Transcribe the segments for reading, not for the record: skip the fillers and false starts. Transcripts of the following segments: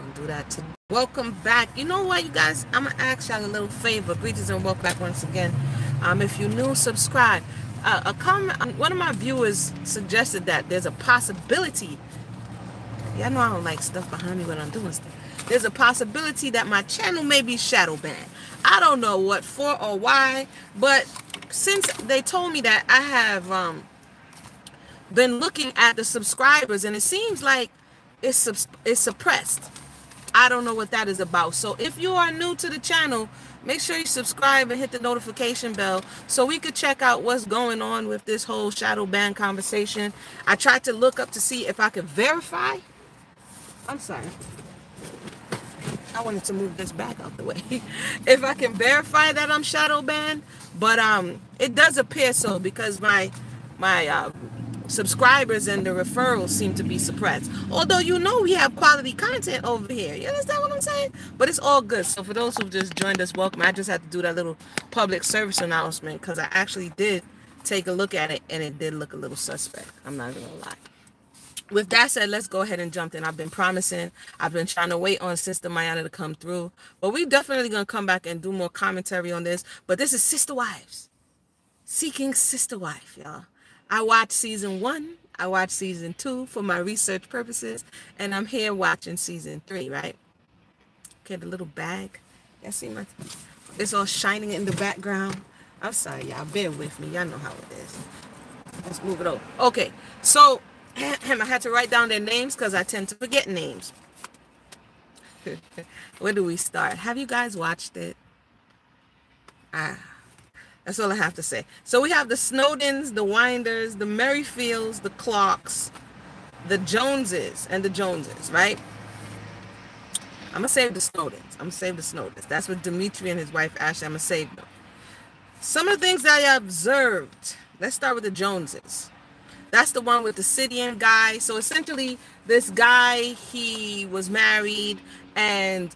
Don't do that. Welcome back. You know what, you guys? I'm gonna ask y'all a little favor. Greetings and welcome back once again. If you're new, subscribe. A comment. One of my viewers suggested that there's a possibility. Y'all know I don't like stuff behind me when I'm doing stuff. There's a possibility that my channel may be shadow banned. I don't know what for or why, but since they told me that, I have been looking at the subscribers, and it seems like it's suppressed. I don't know what that is about. So if you are new to the channel, make sure you subscribe and hit the notification bell so we could check out what's going on with this whole shadow ban conversation. I tried to look up to see if I could verify. I'm sorry. I wanted to move this back out the way. If I can verify that I'm shadow banned, but it does appear so because my subscribers and the referrals seem to be suppressed. Although we have quality content over here. You understand what I'm saying? But it's all good. So for those who just joined us, welcome. I just had to do that little public service announcement because I actually did take a look at it and it did look a little suspect. I'm not gonna lie. With that said, let's go ahead and jump in. I've been promising. I've been trying to wait on Sister Mayana to come through. But we definitely going to come back and do more commentary on this. But this is Sister Wives. Seeking Sister Wife, y'all. I watched season 1. I watched season 2 for my research purposes. And I'm here watching season 3, right? Okay, the little bag. Y'all see my... It's all shining in the background. I'm sorry, y'all. Bear with me. Y'all know how it is. Let's move it over. Okay, so... I had to write down their names because I tend to forget names. Where do we start? Have you guys watched it? That's all I have to say. So we have the Snowdens, the Winders, the Merrifields, the Clarks, the Joneses, and the Joneses, right? I'm going to save the Snowdens. That's what Dimitri and his wife, Ashley, I'm going to save them. Some of the things that I observed. Let's start with the Joneses. That's the one with the Scythian guy. So essentially, this guy, he was married, and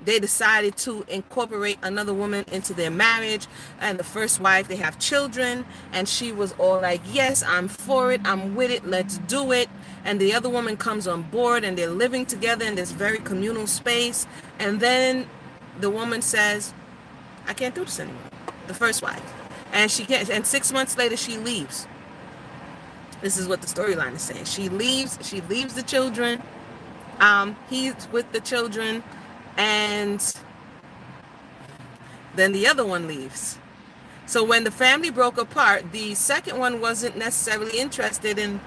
they decided to incorporate another woman into their marriage. And the first wife, they have children, and she was all like, yes, I'm for it, I'm with it, let's do it. And the other woman comes on board, and they're living together in this very communal space. And then the woman says, I can't do this anymore. The first wife. And she can't. And 6 months later, she leaves. This is what the storyline is saying. She leaves the children. He's with the children. And then the other one leaves. So when the family broke apart, the second one wasn't necessarily interested in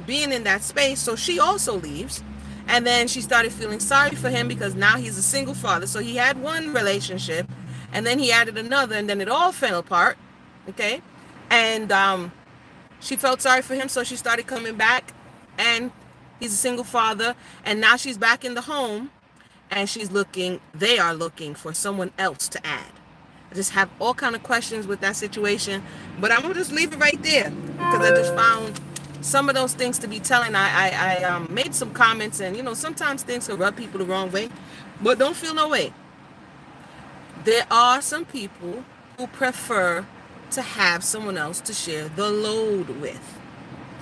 being in that space. So she also leaves. And then she started feeling sorry for him because now he's a single father. So he had one relationship. And then he added another. And then it all fell apart. Okay. And she felt sorry for him, so she started coming back, and he's a single father, and now she's back in the home, and they are looking for someone else to add. I just have all kind of questions with that situation, but I'm going to just leave it right there, because I just found some of those things to be telling. I made some comments, and, sometimes things can rub people the wrong way, but don't feel no way. There are some people who prefer to have someone else to share the load with.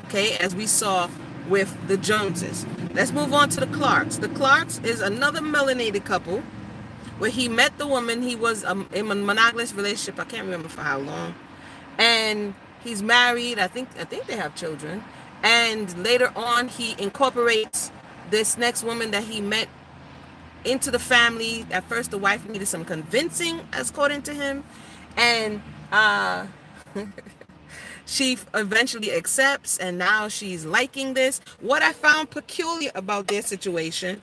Okay, as we saw with the Joneses. Let's move on to the Clarks. The Clarks is another melanated couple where he met the woman. He was in a monogamous relationship. I can't remember for how long. And he's married. I think they have children. And later on, he incorporates this next woman that he met into the family. At first, the wife needed some convincing, according to him. And she eventually accepts, and now she's liking this. What I found peculiar about their situation,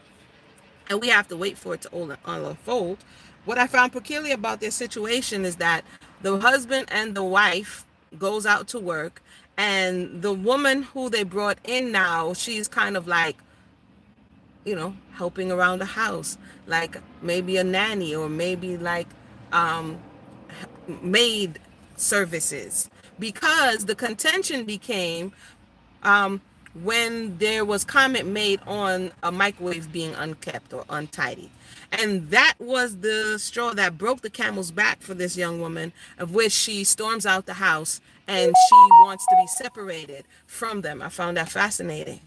and we have to wait for it to all unfold. What I found peculiar about their situation is that the husband and the wife goes out to work, and the woman who they brought in now, she's kind of like, helping around the house, like maybe a nanny, or maybe like maid services, because the contention became when there was comment made on a microwave being unkept or untidy. And that was the straw that broke the camel's back for this young woman, of which she storms out the house and she wants to be separated from them. I found that fascinating.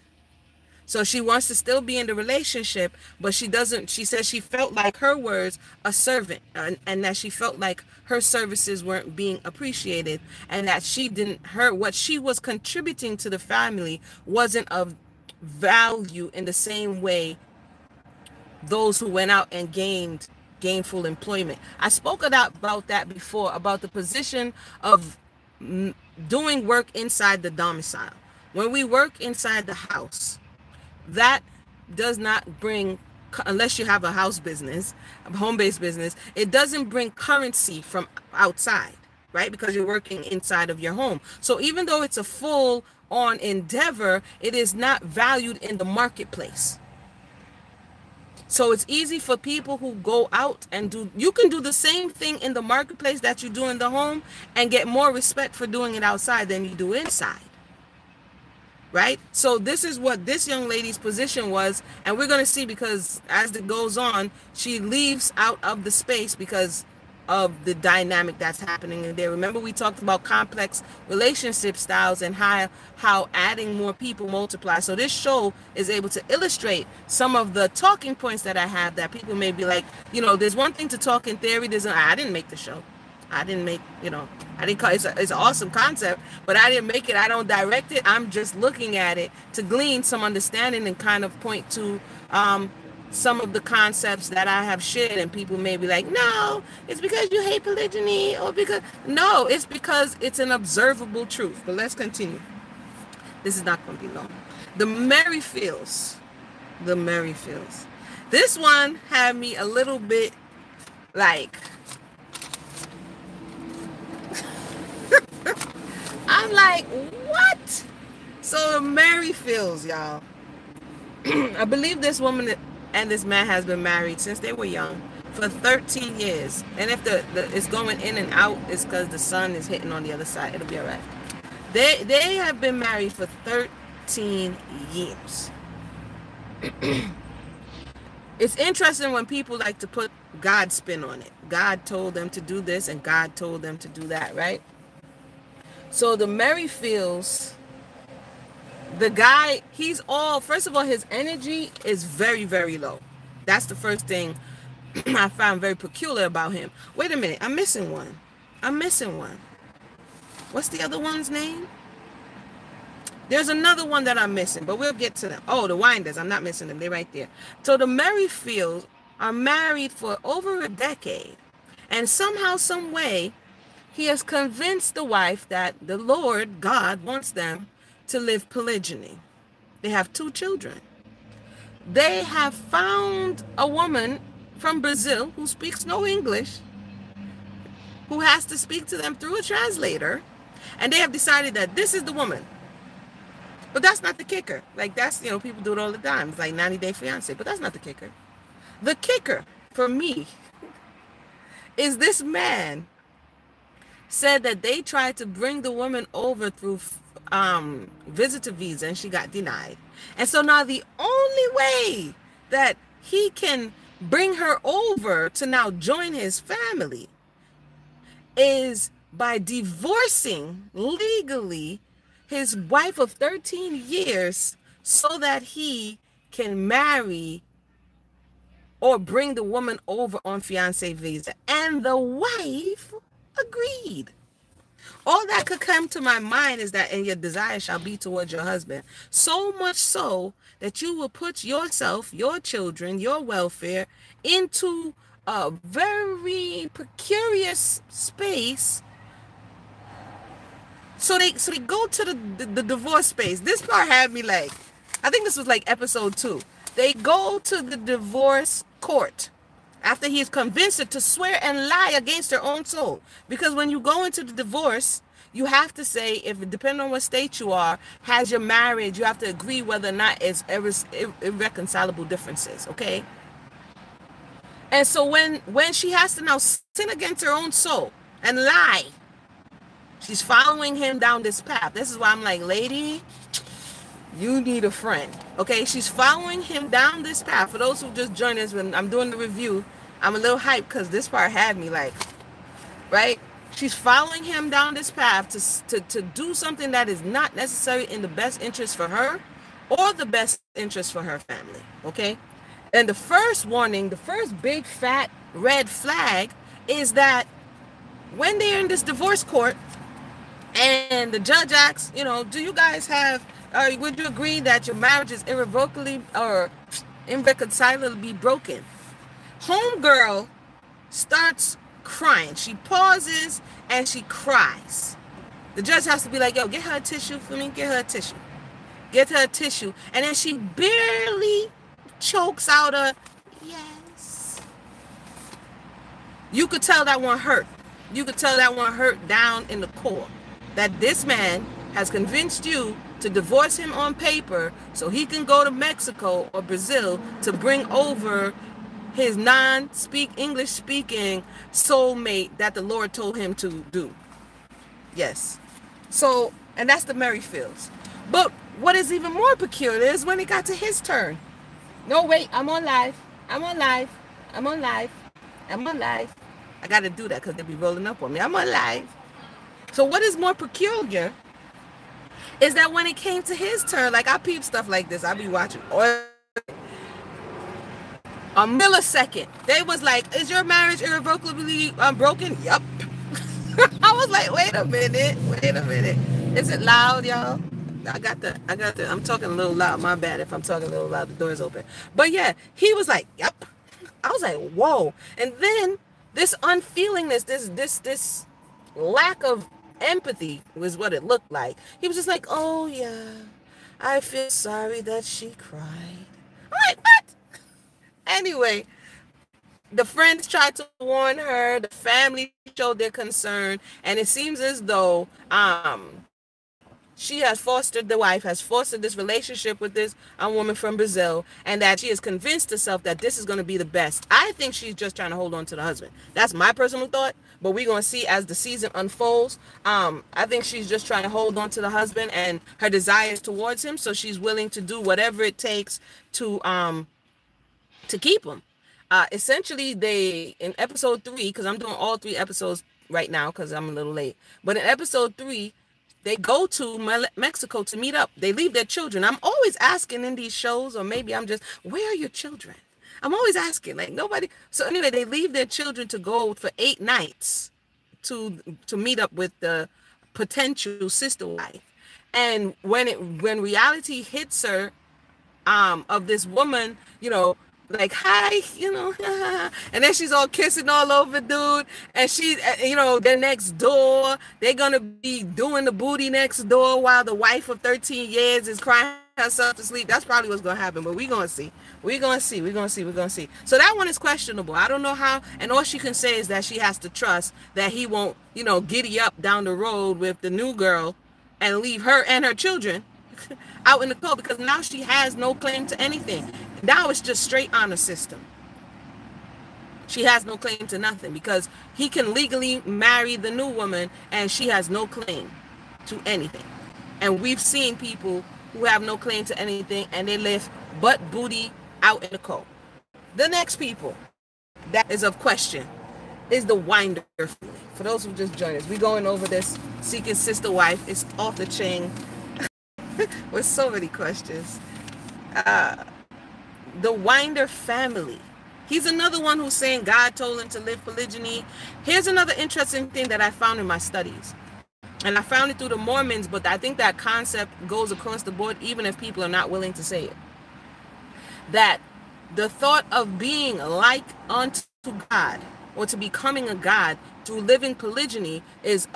So she wants to still be in the relationship, but she doesn't. She says she felt like, her words, a servant, and that she felt like her services weren't being appreciated, and that she didn't, what she was contributing to the family wasn't of value in the same way those who went out and gained gainful employment. I spoke about that before, about the position of doing work inside the domicile. When we work inside the house, that does not bring, unless you have a house business, a home-based business, it doesn't bring currency from outside, right? Because you're working inside of your home. So even though it's a full-on endeavor, it is not valued in the marketplace. So it's easy for people who go out and you can do the same thing in the marketplace that you do in the home and get more respect for doing it outside than you do inside. Right? So this is what this young lady's position was, and we're going to see, because as it goes on, she leaves out of the space because of the dynamic that's happening in there. Remember, we talked about complex relationship styles and how adding more people multiply. So this show is able to illustrate some of the talking points that I have that people may be like, there's one thing to talk in theory. I didn't make the show. I didn't make, I didn't call it's an awesome concept, but I didn't make it. I don't direct it. I'm just looking at it to glean some understanding and kind of point to some of the concepts that I have shared, and people may be like, no, it's because you hate polygyny, or because, no, it's because it's an observable truth. But let's continue. This is not going to be long. The Merrifields. This one had me a little bit like, I'm like, what? So the Merrifields, y'all. I believe this woman and this man has been married since they were young for 13 years. And if it's going in and out, it's because the sun is hitting on the other side. It'll be all right. They have been married for 13 years. It's interesting when people like to put God's spin on it. God told them to do this and God told them to do that, right? So the Merrifields, the guy, first of all, his energy is very, very low. That's the first thing I found very peculiar about him. Wait a minute, I'm missing one. What's the other one's name? There's another one that I'm missing, but we'll get to them. Oh, the Winders, I'm not missing them. They're right there. So the Merrifields are married for over a decade. And somehow, some way, he has convinced the wife that the Lord, God, wants them to live polygyny. They have 2 children. They have found a woman from Brazil who speaks no English, who has to speak to them through a translator, and they have decided that this is the woman. But that's not the kicker. Like, that's, people do it all the time. It's like 90 Day Fiance, but that's not the kicker. The kicker for me is this man said that they tried to bring the woman over through visitor visa and she got denied. And so now the only way that he can bring her over to now join his family is by divorcing legally his wife of 13 years so that he can marry or bring the woman over on fiancé visa. And the wife agreed. All that could come to my mind is that, and your desire shall be towards your husband. So much so that you will put yourself, your children, your welfare into a very precarious space. So they go to the divorce space. This part had me like, I think this was like episode 2. They go to the divorce court after he's convinced her to swear and lie against her own soul. Because when you go into the divorce, you have to say, if depending on what state you are, has your marriage, you have to agree whether or not it's irreconcilable differences, okay? And so when she has to now sin against her own soul and lie, she's following him down this path. This is why I'm like, lady, you need a friend, okay? She's following him down this path. For those who just joined us when I'm doing the review, I'm a little hyped because this part had me like, right? She's following him down this path to do something that is not necessary in the best interest for her or the best interest for her family, okay? And the first warning, the first big fat red flag is that when they're in this divorce court and the judge asks, you know, do you guys have, or would you agree that your marriage is irrevocably or irreconcilably broken? Homegirl starts crying. She pauses and she cries. The judge has to be like, yo, get her a tissue for me. Get her a tissue. Get her a tissue. And then she barely chokes out a yes. You could tell that one hurt. You could tell that one hurt down in the core. That this man has convinced you to divorce him on paper so he can go to Mexico or Brazil to bring over his non-speak English speaking soulmate that the Lord told him to do. Yes. So, and that's the Merrifields. But what is even more peculiar is when it got to his turn. No, wait, I'm on live. I'm on live. I'm on live. I'm on live. I got to do that because they'll be rolling up on me. I'm on live. So what is more peculiar is that when it came to his turn, like I peep stuff like this. I be watching a millisecond. They was like, is your marriage irrevocably broken? Yep. I was like, wait a minute. Is it loud, y'all? I'm talking a little loud. My bad if I'm talking a little loud. The door's open. But yeah, he was like, yep. I was like, whoa. And then this unfeelingness, this lack of empathy was what it looked like. He was just like, oh yeah, I feel sorry that she cried. I'm like, what? Anyway, the friends tried to warn her. The family showed their concern. And it seems as though the wife has fostered this relationship with this woman from Brazil, and that she has convinced herself that this is going to be the best. I think she's just trying to hold on to the husband. That's my personal thought, but we're going to see as the season unfolds. I think she's just trying to hold on to the husband and her desires towards him, so she's willing to do whatever it takes to keep him. Essentially, in episode 3, because I'm doing all 3 episodes right now because I'm a little late, but in episode 3, they go to Mexico to meet up. They leave their children. I'm always asking in these shows, or maybe I'm just, where are your children? I'm always asking, like nobody. So anyway, they leave their children to go for 8 nights to meet up with the potential sister wife. And when reality hits her, of this woman, you know, like, hi, you know, and then she's all kissing all over dude, and she, you know, they're next door, they're gonna be doing the booty next door while the wife of 13 years is crying herself to sleep. That's probably what's gonna happen, but we're gonna see. So that one is questionable. I don't know how, and all she can say is that she has to trust that he won't, you know, giddy up down the road with the new girl and leave her and her children out in the cold, because now she has no claim to anything. Now it's just straight honor system. She has no claim to nothing because he can legally marry the new woman and she has no claim to anything. And we've seen people who have no claim to anything and they live butt booty out in the cold. The next people that is of question is the Winder family. For those who just joined us, we're going over this Seeking Sister Wife. It's off the chain with so many questions. The Winder family. He's another one who's saying God told him to live polygyny. Here's another interesting thing that I found in my studies. And I found it through the Mormons, but I think that concept goes across the board, even if people are not willing to say it. That the thought of being like unto God, or to becoming a God through living polygyny is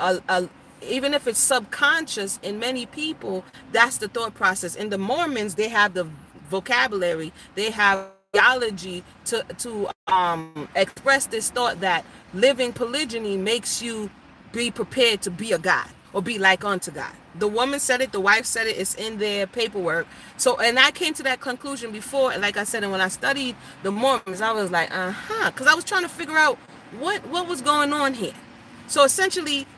even if it's subconscious in many people, that's the thought process. In the Mormons, they have the vocabulary, they have theology to express this thought that living polygyny makes you be prepared to be a God or be like unto God. The woman said it, the wife said it, it's in their paperwork. So, and I came to that conclusion before, and like I said, and when I studied the Mormons, I was like, because I was trying to figure out what was going on here. So essentially,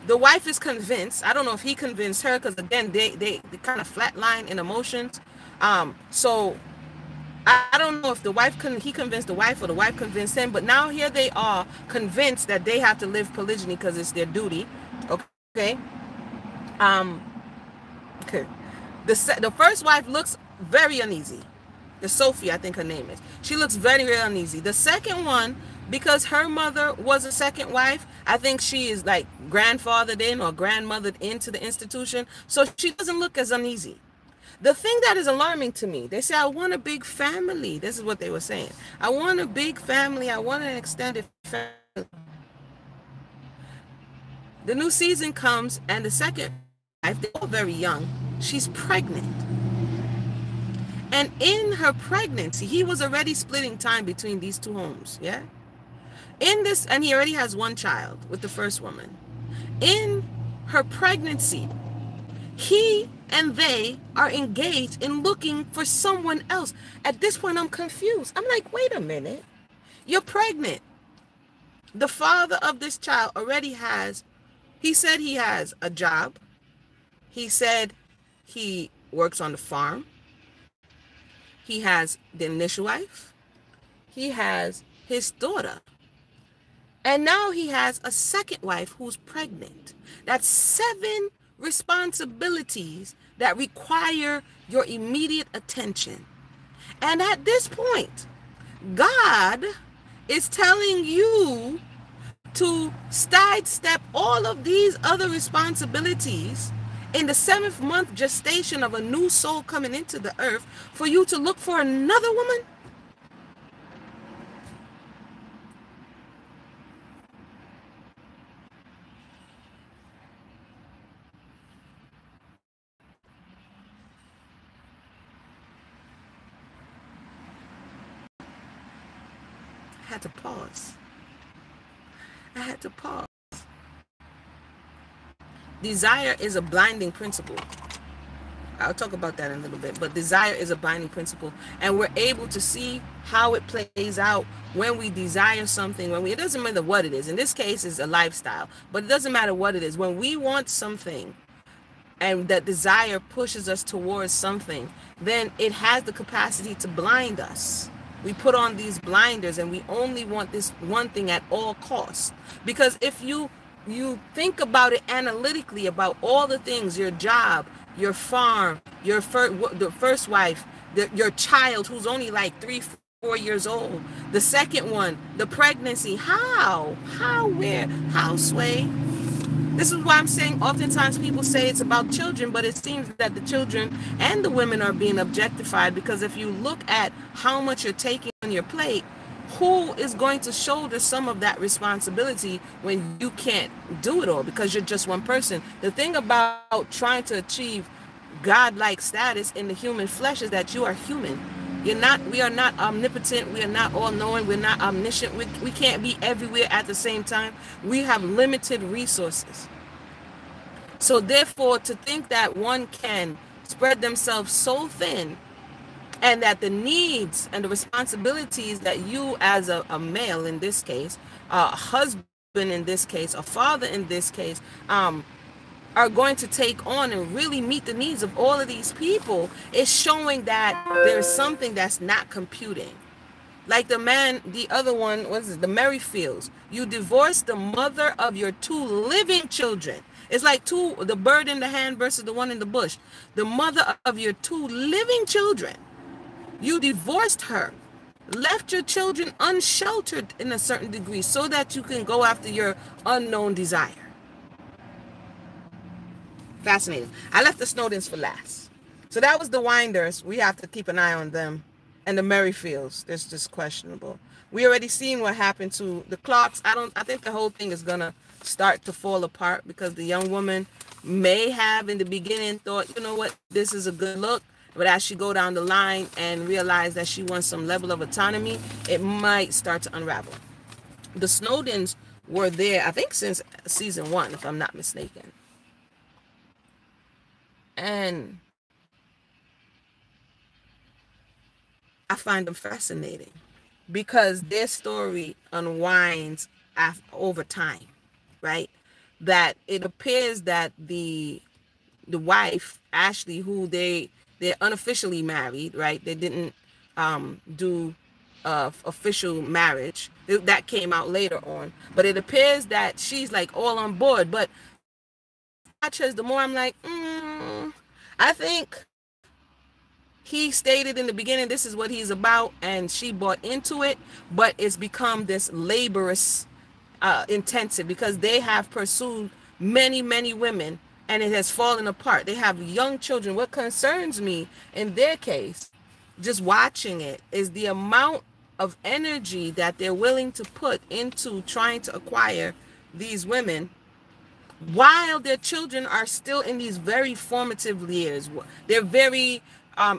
the wife is convinced. I don't know if he convinced her, because again, they kind of flatline in emotions. So I don't know if he convinced the wife or the wife convinced him, but now here they are convinced that they have to live polygyny because it's their duty. Okay. Okay. The first wife looks very uneasy. The Sophie, I think her name is. She looks very, very uneasy. The second one, because her mother was a second wife, I think she is like grandfathered in or grandmothered into the institution. So she doesn't look as uneasy. The thing that is alarming to me, they say, I want a big family. This is what they were saying. I want a big family. I want an extended family. The new season comes, and the second wife, they're all very young, she's pregnant. And in her pregnancy, he was already splitting time between these two homes, yeah? In this, and he already has one child with the first woman. In her pregnancy, he and they are engaged in looking for someone else. At this point, I'm confused. I'm like, wait a minute. You're pregnant. The father of this child already has, he said he has a job. He said he works on the farm. He has the initial wife. He has his daughter. And now he has a second wife who's pregnant. That's 7 responsibilities that require your immediate attention. And at this point, God is telling you to sidestep all of these other responsibilities in the 7th month gestation of a new soul coming into the earth for you to look for another woman? I had to pause. I had to pause. Desire is a blinding principle. I'll talk about that in a little bit, but desire is a blinding principle, and we're able to see how it plays out when we desire something, it doesn't matter what it is. In this case, it's a lifestyle, but it doesn't matter what it is. When we want something and that desire pushes us towards something, then it has the capacity to blind us. We put on these blinders and we only want this one thing at all costs. Because if you think about it analytically, about all the things, your job, your farm, the first wife, your child who's only like 3-4 years old, the second one, the pregnancy, where, Sway? This is why I'm saying oftentimes people say it's about children, but it seems that the children and the women are being objectified, because if you look at how much you're taking on your plate, who is going to shoulder some of that responsibility when you can't do it all because you're just one person? The thing about trying to achieve godlike status in the human flesh is that you are human. We are not omnipotent. We are not all-knowing. We're not omniscient. We can't be everywhere at the same time. We have limited resources. So therefore, to think that one can spread themselves so thin, and that the needs and the responsibilities that you as a male in this case, a husband in this case, a father in this case, are going to take on and really meet the needs of all of these people, is showing that there's something that's not computing. Like the other one, the Merrifields. You divorced the mother of your 2 living children. It's like the bird in the hand versus the one in the bush. The mother of your 2 living children. You divorced her, left your children unsheltered in a certain degree so that you can go after your unknown desire. Fascinating. I left the Snowdens for last. So that was the Winders. We have to keep an eye on them. And the Merrifields. It's just questionable. We already seen what happened to the Clarks. I think the whole thing is going to start to fall apart, because the young woman may have in the beginning thought, you know what, this is a good look. But as she go down the line and realize that she wants some level of autonomy, it might start to unravel. The Snowdens were there, I think, since season 1, if I'm not mistaken. And I find them fascinating because their story unwinds over time, right? That it appears that the wife, Ashley, who they're unofficially married, right? They didn't do official marriage. That came out later on. But it appears that she's like all on board. But the more I'm like, I think he stated in the beginning this is what he's about, and she bought into it, but it's become this laborious intensive, because they have pursued many women and it has fallen apart. They have young children. What concerns me in their case, just watching it, is the amount of energy that they're willing to put into trying to acquire these women while their children are still in these very formative years. They're very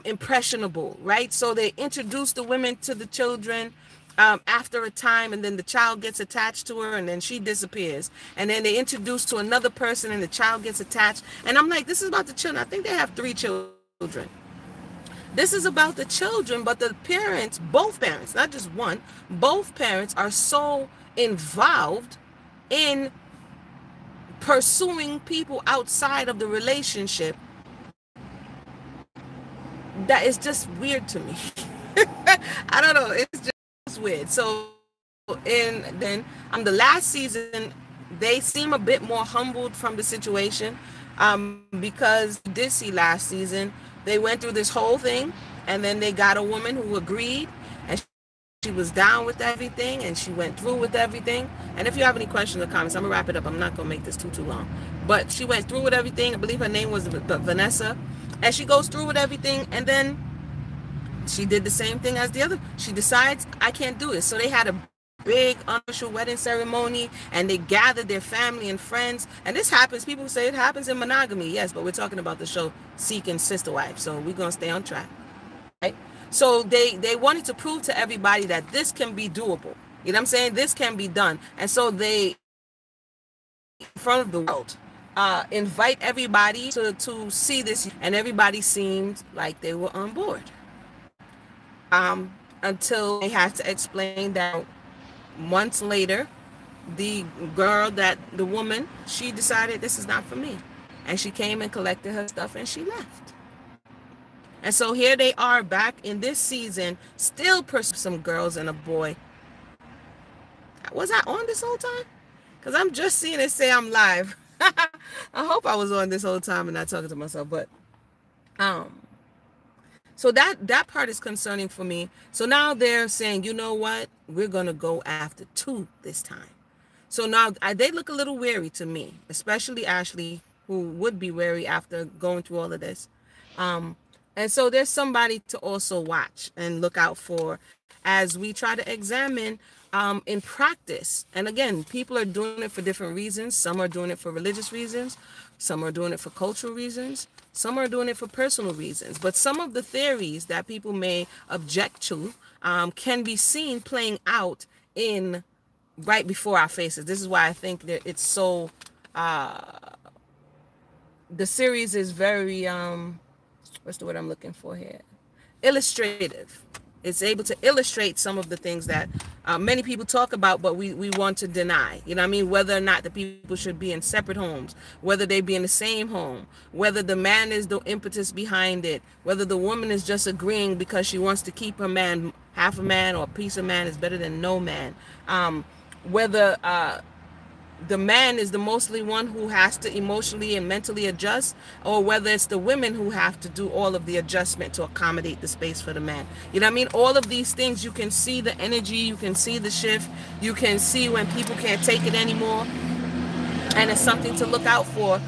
impressionable, right? So they introduce the women to the children after a time, and then the child gets attached to her, and then she disappears, and then they introduce to another person and the child gets attached. And I'm like, this is about the children. I think they have 3 children. This is about the children, but the parents, both parents, not just one, both parents are so involved in pursuing people outside of the relationship that is just weird to me. I don't know, it's just weird. So then the last season, they seem a bit more humbled from the situation, because we did see last season they went through this whole thing, and then they got a woman who agreed, and she was down with everything, and she went through with everything. And if you have any questions or comments, I'm gonna wrap it up. I'm not gonna make this too long, but she went through with everything. I believe her name was Vanessa, and she goes through with everything, and then she did the same thing as the other. She decides, I can't do it. So they had a big unofficial wedding ceremony, and they gathered their family and friends. And this happens, people say it happens in monogamy, yes, but we're talking about the show Seeking Sister Wife, so we're gonna stay on track, right? So they wanted to prove to everybody that this can be doable. You know what I'm saying? This can be done. And so they, in front of the world, invite everybody to see this, and everybody seemed like they were on board, until they had to explain that months later, the woman, she decided this is not for me, and she came and collected her stuff and she left. And so here they are back in this season, still pursuing some girls and a boy. Was I on this whole time? Because I'm just seeing it say I'm live. I hope I was on this whole time and not talking to myself, but so that part is concerning for me. So now they're saying, you know what, we're gonna go after 2 this time. So now they look a little wary to me, especially Ashley, who would be wary after going through all of this. And so there's somebody to also watch and look out for as we try to examine in practice. And again, people are doing it for different reasons. Some are doing it for religious reasons. Some are doing it for cultural reasons. Some are doing it for personal reasons. But some of the theories that people may object to can be seen playing out in right before our faces. This is why I think that it's so, the series is very, what's the word I'm looking for here? Illustrative. It's able to illustrate some of the things that many people talk about, but we want to deny. You know what I mean? Whether or not the people should be in separate homes, whether they be in the same home, whether the man is the impetus behind it, whether the woman is just agreeing because she wants to keep her man, half a man or a piece of man is better than no man. Whether the man is the mostly one who has to emotionally and mentally adjust, or whether it's the women who have to do all of the adjustment to accommodate the space for the man. You know what I mean? All of these things, you can see the energy, you can see the shift, you can see when people can't take it anymore. And it's something to look out for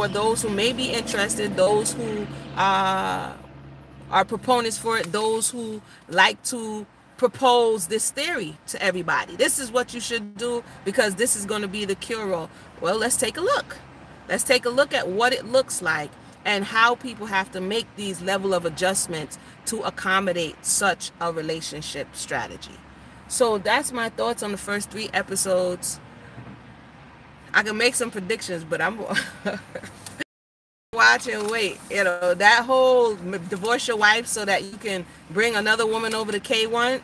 those who may be interested, those who are proponents for it, those who like to propose this theory to everybody. This is what you should do because this is going to be the cure-all. Well, let's take a look. Let's take a look at what it looks like and how people have to make these level of adjustments to accommodate such a relationship strategy. So that's my thoughts on the first 3 episodes. I can make some predictions, but I'm watch and wait. You know, that whole divorce your wife so that you can bring another woman over to K1,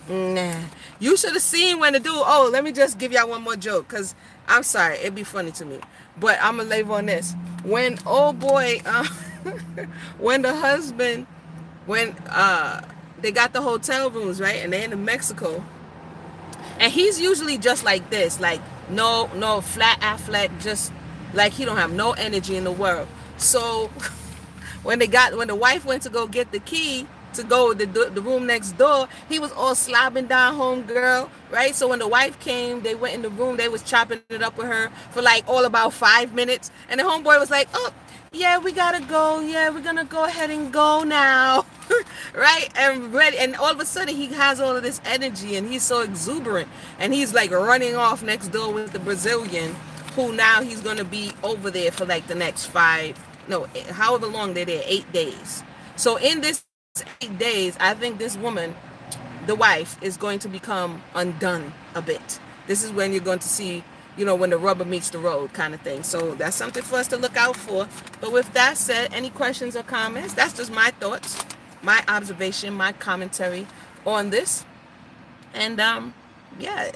nah. You should have seen when the dude, oh, let me just give y'all one more joke, because I'm sorry, it'd be funny to me, but I'm gonna leave on this. When old boy when the husband, when they got the hotel rooms, right, and they're in Mexico, and he's usually just like this, like no flat Affleck, just like he don't have no energy in the world. So when the wife went to go get the key to go the room next door, he was all slobbing down homegirl, right? So when the wife came, they went in the room, they was chopping it up with her for like all about 5 minutes, and the homeboy was like, oh yeah, we gotta go, yeah, we're gonna go ahead and go now. Right? And ready, and all of a sudden he has all of this energy and he's so exuberant, and he's like running off next door with the Brazilian, who now he's gonna be over there for like the next however long they're there, 8 days. So in this 8 days, I think this woman, the wife, is going to become undone a bit. This is when you're going to see, when the rubber meets the road kind of thing. So that's something for us to look out for. But with that said, any questions or comments? That's just my thoughts, my observation, my commentary on this. And yeah,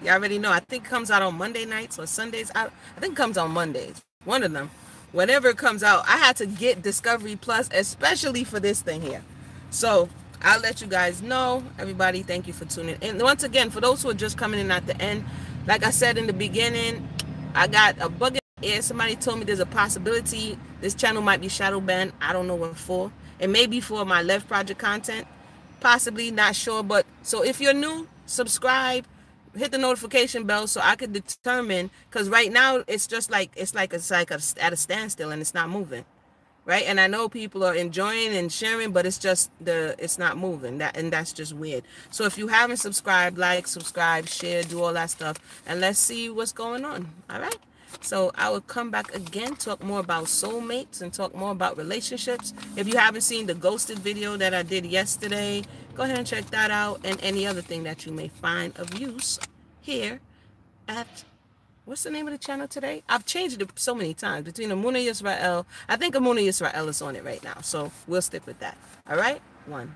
you already know. I think it comes out on Monday nights or Sundays. I think it comes on Mondays. One of them. Whenever it comes out, I had to get Discovery Plus, especially for this thing here. So I'll let you guys know. Everybody, thank you for tuning in. And once again, for those who are just coming in at the end, like I said in the beginning, I got a bug in the ear. Somebody told me there's a possibility this channel might be shadow banned. I don't know what for. It may be for my Left Project content. Possibly, not sure. But so if you're new, subscribe. Hit the notification bell so I could determine, because right now it's just like it's at a standstill and it's not moving, right? And I know people are enjoying and sharing, but it's not moving. That's just weird. So if you haven't subscribed, like, subscribe, share, do all that stuff, and let's see what's going on. All right. So I will come back again, talk more about soulmates and talk more about relationships. If you haven't seen the ghosted video that I did yesterday, go ahead and check that out, and any other thing that you may find of use here at, what's the name of the channel today? I've changed it so many times, between Amuna Yisrael. I think Amuna Yisrael is on it right now, so we'll stick with that. All right, 1.